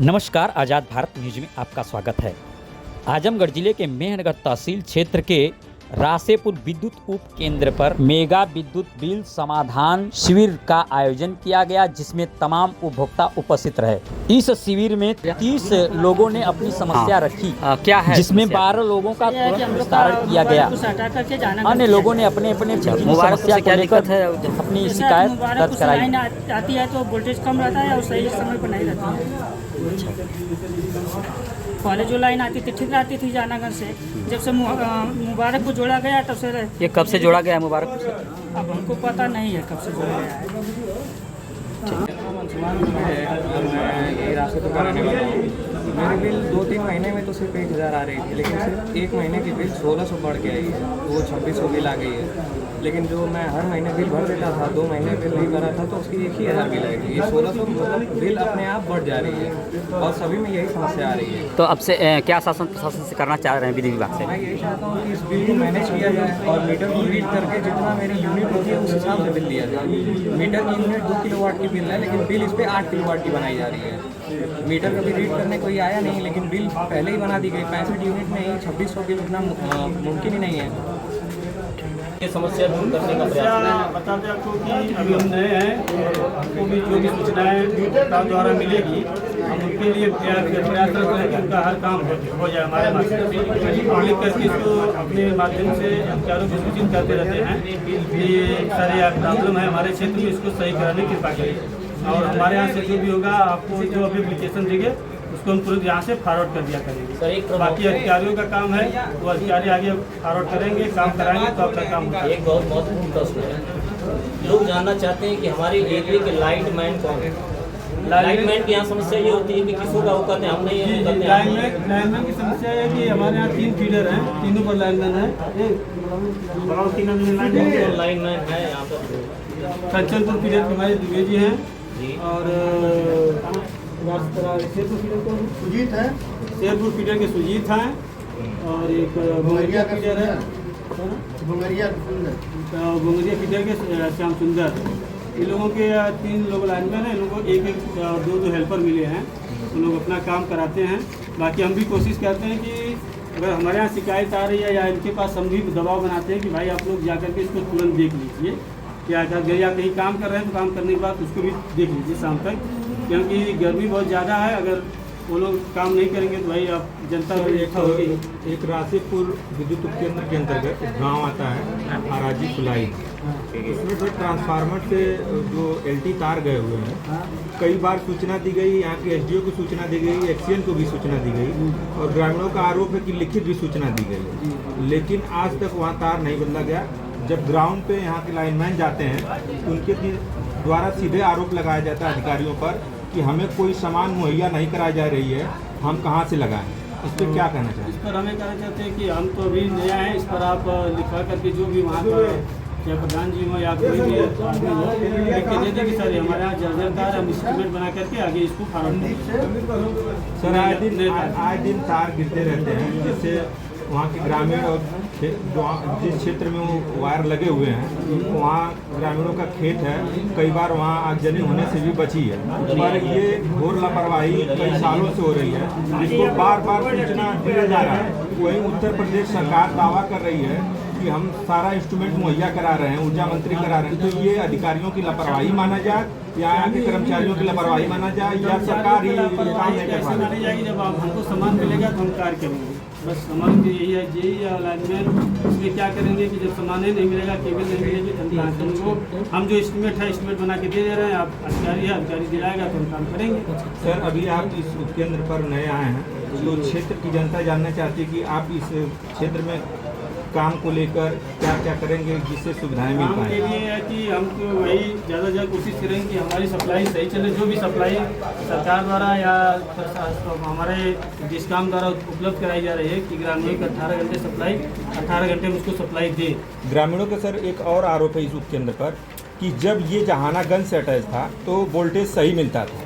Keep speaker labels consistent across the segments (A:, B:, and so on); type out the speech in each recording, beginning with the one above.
A: नमस्कार, आज़ाद भारत न्यूज में आपका स्वागत है। आजमगढ़ जिले के मेहनगढ़ तहसील क्षेत्र के रासेपुर विद्युत उप केंद्र पर मेगा विद्युत बिल समाधान शिविर का आयोजन किया गया, जिसमें तमाम उपभोक्ता उपस्थित रहे। इस शिविर में 30 लोगों ने अपनी समस्या रखी,
B: क्या है
A: जिसमें 12 लोगों का तुरंत निस्तारण किया गया। अन्य लोगों ने अपने समस्या को लेकर अपनी शिकायत दर्ज कराई।
C: आती है तो वोल्टेज कम रहता है और सही समय पर नहीं रहता है। पहले जो लाइन आती थी ठीक आती थी जानागढ़ से, जब से मुबारक को जोड़ा गया तब से।
B: ये कब से जोड़ा गया है मुबारक से?
C: अब हमको पता नहीं है कब से जोड़ा गया है।
D: ये रास्ते का रहने वाला हूँ। मेरी बिल 2-3 महीने में तो सिर्फ 1000 आ रही थी, लेकिन सिर्फ एक महीने की बिल 1600 बढ़ के आई है, वो 2600 बिल आ गई है। लेकिन जो मैं हर महीने बिल भर देता था, 2 महीने बिल नहीं भरा था तो उसकी 1000 बिल आएगी। ये 1600 मतलब बिल अपने आप बढ़ जा रही है और सभी में यही समस्या आ रही है।
B: तो अब से क्या शासन प्रशासन से करना चाह रहे हैं विधि विभाग से?
D: मैं यही चाहता हूँ कि इस बिल को मैनेज किया जाए और मीटर को रीड करके जितना मेरी यूनिट होती है उस हिसाब से बिल दिया जाए। मीटर की यूनिट 2 किलोवाट की बिल है, लेकिन बिल इस पर 8 किलोवाट की बनाई जा रही है। मीटर कभी रीड करने कोई आया नहीं, लेकिन बिल पहले ही बना दी गई। 65 यूनिट में ही 2600 बिल उतना मुमकिन ही नहीं है।
E: ये समस्या दूर करने का प्रयास बताते आपको कि अभी हम नए हैं, हमको भी जो भी सूचनाएं उपभोक्ताओं द्वारा मिलेगी हम उनके लिए प्रयास कर रहे हैं कि उनका हर काम हो जाए हमारे माध्यम से। पब्लिक करके इसको अपने माध्यम से कर्मचारियों को सूचित करते रहते हैं कि ये सारे प्रॉब्लम है हमारे क्षेत्र में, इसको सही कराने की कृपा करिए। और हमारे यहाँ से जो भी होगा आपको जो अभी एप्लीकेशन देंगे उसको हम तुरंत यहाँ से फॉरवर्ड कर दिया करेंगे। बाकी अधिकारियों का काम है, वो अधिकारी आगे फॉरवर्ड करेंगे, काम कराएंगे तो आपका काम होगा।
F: एक बहुत महत्वपूर्ण प्रश्न है, लोग जानना चाहते हैं कि हमारे एरिया के लाइट मैन कौन है। लाइट मैन की यहाँ समस्या ये होती है कि किसी का वो कहते हैं हम नहीं है।
E: लाइनमैन की समस्या है कि हमारे यहाँ 3 फीडर हैं, तीनों पर लाइनमैन है।
F: लाइनमैन है यहाँ पर
E: कंचनपुर फीडर के हमारे द्विवेदी हैं और सुजीत है, शेरपुर फीडर के सुजीत हैं और एक बुंगरिया फीडर है, बुंगरिया फीडर के श्याम सुंदर। इन लोगों के 3 लोग लाइनमैन हैं। इन लोगों को 1-2 हेल्पर मिले हैं, उन लोग अपना काम कराते हैं। बाकी हम भी कोशिश करते हैं कि अगर हमारे यहाँ शिकायत आ रही है या इनके पास हम भी दबाव बनाते हैं कि भाई आप लोग जाकर के इसको तुरंत देख लीजिए, क्या अगर या कहीं काम कर रहे हैं तो काम करने के बाद उसको भी देख लीजिए शाम तक, क्योंकि गर्मी बहुत ज़्यादा है। अगर वो लोग काम नहीं करेंगे तो भाई आप जनता होगी।
G: एक रासेपुर विद्युत उपकेंद्र के अंतर्गत एक गांव आता है आराजी फुलाई, उसमें जो ट्रांसफार्मर से जो LT तार गए हुए हैं, कई बार सूचना दी गई, यहाँ के SDO को सूचना दी गई, एक्सीएन को भी सूचना दी गई और ग्रामीणों का आरोप है कि लिखित भी सूचना दी गई, लेकिन आज तक वहाँ तार नहीं बदला गया। जब ग्राउंड पे यहाँ के लाइनमैन जाते हैं उनके द्वारा सीधे आरोप लगाया जाता है अधिकारियों पर कि हमें कोई सामान मुहैया नहीं कराई जा रही है, हम कहाँ से लगाएं। इस पर क्या कहना चाहिए?
E: इस पर हमें कहना चाहते हैं कि हम तो अभी नया हैं, इस पर आप लिखा करके जो भी वहाँ पर चाहे प्रधान जी हो या कोई भी आदमी हो लिख के दे देंगे सर हमारे यहाँ जर्जर तार हम एस्टिमेट बना करके आगे इसको फॉरवर्ड करेंगे।
G: सर आए दिन तार गिरते रहते हैं, जिससे वहाँ के ग्रामीण और जिस क्षेत्र में वो वायर लगे हुए हैं वहाँ ग्रामीणों का खेत है, कई बार वहाँ आगजनी होने से भी बची है। पर ये घोर लापरवाही कई सालों से हो रही है, जिसको बार बार सूचना दिया जा रहा है। वहीं उत्तर प्रदेश सरकार दावा कर रही है कि हम सारा इंस्ट्रूमेंट मुहैया करा रहे हैं, ऊर्जा मंत्री करा रहे हैं। तो ये अधिकारियों की लापरवाही माना जाए या यहाँ के कर्मचारियों की लापरवाही माना जाए या सरकार ही काम नहीं कर पा रही है?
E: जब हमको सामान मिलेगा तो हम कार्य करेंगे, बस हमारे यही है। यही लाइनमैन इसमें क्या करेंगे कि जब सामान नहीं मिलेगा, केबल नहीं मिलेगी तो हम जो एस्टिमेट है एस्टिमेट बना के दे रहे हैं। आप अधिकारी है, अधिकारी दिलाएगा तो हम काम करेंगे।
G: सर अभी आप इस उपकेंद्र पर नए आए हैं, तो क्षेत्र की जनता जानना चाहती है कि आप इस क्षेत्र में काम को लेकर क्या क्या करेंगे जिससे सुविधाएं मिल पाएँ।
E: के लिए है कि हम तो वही ज़्यादा से ज़्यादा कोशिश करेंगे कि हमारी सप्लाई सही चले। जो भी सप्लाई सरकार द्वारा या हमारे डिस्कॉम द्वारा उपलब्ध कराई जा रही है कि ग्रामीणों को 18 घंटे सप्लाई 18 घंटे में उसको सप्लाई दे।
G: ग्रामीणों का सर एक और आरोप है इस उपकेंद्र पर कि जब ये जहानागंज से अटैच था तो वोल्टेज सही मिलता था,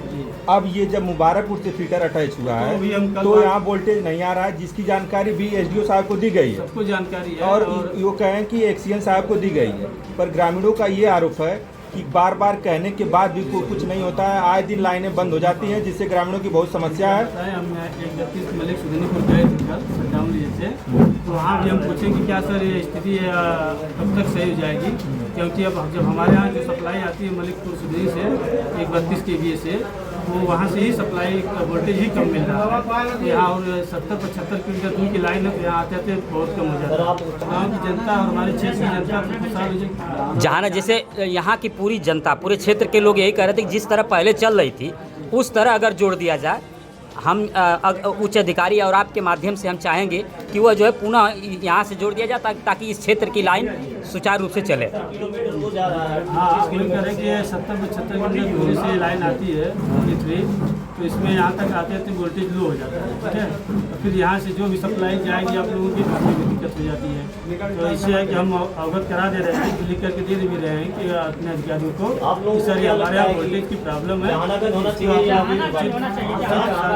G: अब ये जब मुबारकपुर से फीडर अटैच हुआ है तो यहाँ वोल्टेज नहीं आ रहा है, जिसकी जानकारी भी SDO साहब को दी गई है।
E: सबको जानकारी है
G: और वो कहें कि एक्सीएन साहब को दी गई है। पर ग्रामीणों का ये आरोप है कि बार बार कहने के बाद भी कुछ नहीं होता है। आए दिन लाइनें बंद हो जाती हैं, जिससे ग्रामीणों की बहुत समस्या है।
E: हम एक व्यक्ति मलिक सुधनीपुर गए थे कल शटडाउन से, तो वहाँ भी हम पूछें कि क्या सर ये स्थिति कब तक सही हो जाएगी, क्योंकि अब जब हमारे यहाँ जो सप्लाई आती है मलिकपुर सुधनी से 132 kVA से, वो वहाँ से ही सप्लाई वोल्टेज ही कम मिल रहा है। यहाँ और 70-75 किलोमीटर दूर की लाइन है, तो यहाँ आते आते बहुत कम हो जाता है। गाँव की जनता और हमारे क्षेत्र की जनता तो खुशहाल हो जाएगी।
B: जहाँ ना जैसे यहाँ की पूरी जनता, पूरे क्षेत्र के लोग यही कह रहे थे कि जिस तरह पहले चल रही थी उस तरह अगर जोड़ दिया जाए, हम उच्च अधिकारी और आपके माध्यम से हम चाहेंगे कि वह जो है पुनः यहाँ से जोड़ दिया जाए ताकि इस क्षेत्र की लाइन सुचारू रूप से चले।
E: हाँ, आप ये कह रहे हैं कि 70-75 किलोमीटर दूरी से लाइन आती है पृथ्वी, तो इसमें यहाँ तक आते आते वोल्टेज लो हो जाता है, ठीक है। तो फिर यहाँ से जो भी सप्लाई जाएगी आप लोगों की भी दिक्कत हो जाती है। तो इससे है कि हम अवगत करा दे रहे हैं, लिख करके दे भी रहे हैं कि अपने अधिकारियों को सर ये हमारे यहाँ वोल्टेज की प्रॉब्लम है,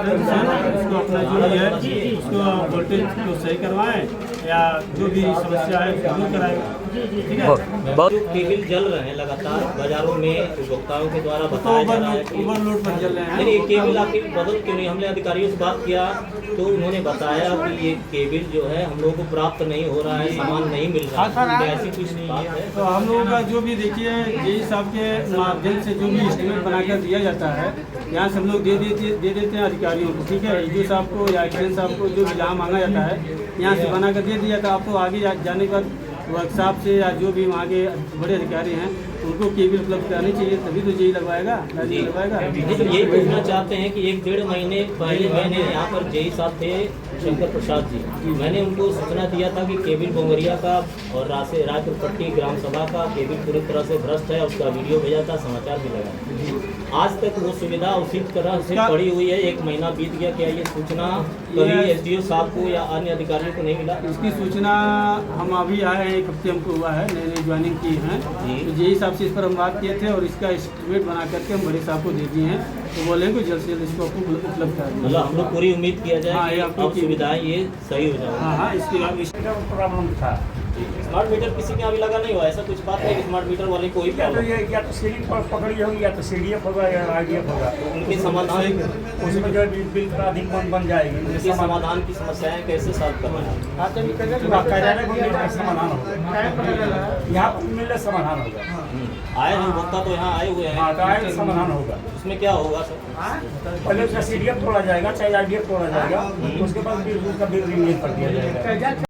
E: उसको अपना जो भी है उसको वोल्टेज को सही करवाएं या जो भी समस्या है दूर कराएं, ठीक है।
B: बहुत
F: केबल जल रहे हैं लगातार बाजारों में, उपभोक्ताओं के द्वारा बताया जा रहा है कि
E: ओवरलोड पर चल रहे हैं।
F: नहीं, केबल आखिर बदल क्यों नहीं? हमने अधिकारियों से बात किया तो उन्होंने बताया कि ये केबल जो है हम लोगों को प्राप्त नहीं हो रहा है, सामान नहीं मिल रहा है, ऐसी कुछ बात है।
E: तो हम लोगों का जो भी देखिए जेई साहब के माध्यम से जो भी एस्टीमेट बनाकर दिया जाता है, यहाँ से हम लोग दे देते हैं अधिकारियों को, ठीक है। ईडीओ साहब को या एक्सएन साहब को जो भी जहाँ मांगा जाता है यहाँ से बनाकर दे दिया था। आपको आगे जाने के बाद वर्कशॉप से या जो भी वहाँ के बड़े अधिकारी हैं उनको केबल उपलब्ध करानी चाहिए, तभी तो जेई लगवाएगा, लगवाएगा।
F: ये पूछना चाहते हैं कि 1-1.5 महीने पहले मैंने यहाँ पर जेई साहब थे शंकर प्रसाद जी, मैंने उनको सूचना दिया था कि केबल बोंगरिया का और रायपुर पट्टी ग्राम सभा का केबल पूरी तरह से भ्रष्ट है, उसका वीडियो भेजा था, समाचार भी लगा। आज तक वो सुविधा उसी तरह से पड़ी हुई है, 1 महीना बीत गया, क्या ये सूचना कभी एसडीओ साहब को या अन्य अधिकारियों को नहीं मिला?
E: इसकी सूचना हम अभी आए हैं, 1 हफ्ते हमको हुआ है, नई ज्वाइनिंग की है, तो जेई साहब से इस पर हम बात किए थे और इसका एस्टिमेट बना करके हम बड़े साहब को दे दिए हैं, तो बोले कि जल्द से जल्द इसको आपको उपलब्ध करा दें।
F: मतलब हम लोग पूरी उम्मीद किया जाए कि अब सुविधाएं ये सही हो जाए।
E: हाँ, इसके
H: प्रॉब्लम था।
F: स्मार्ट मीटर किसी के अभी लगा नहीं हुआ, ऐसा कुछ बात है कि स्मार्ट मीटर वाले कोई
H: या तो सीढ़ी पर पकड़ी होगी या तो सीडीएफ होगा या आईडीएफ होगा,
F: उनके समाधान
H: उसमें जो बिल का अधिक बन जाएगी,
F: उनके समाधान की समस्याएं कैसे सॉल्व करना
H: कार्यालय को मिलने समाधान होगा, यहाँ पर मिलने समाधान होगा।
F: आए हैं उपभोक्ता तो यहाँ आए हुए हैं,
H: हाँ, तो आए समाधान होगा।
F: उसमें क्या होगा सर?
H: पहले उसका सीडीएफ तोड़ा जाएगा, चाहे आईडीएफ तोड़ा जाएगा, उसके बाद बिल का बिल रिलीज कर दिया जाएगा।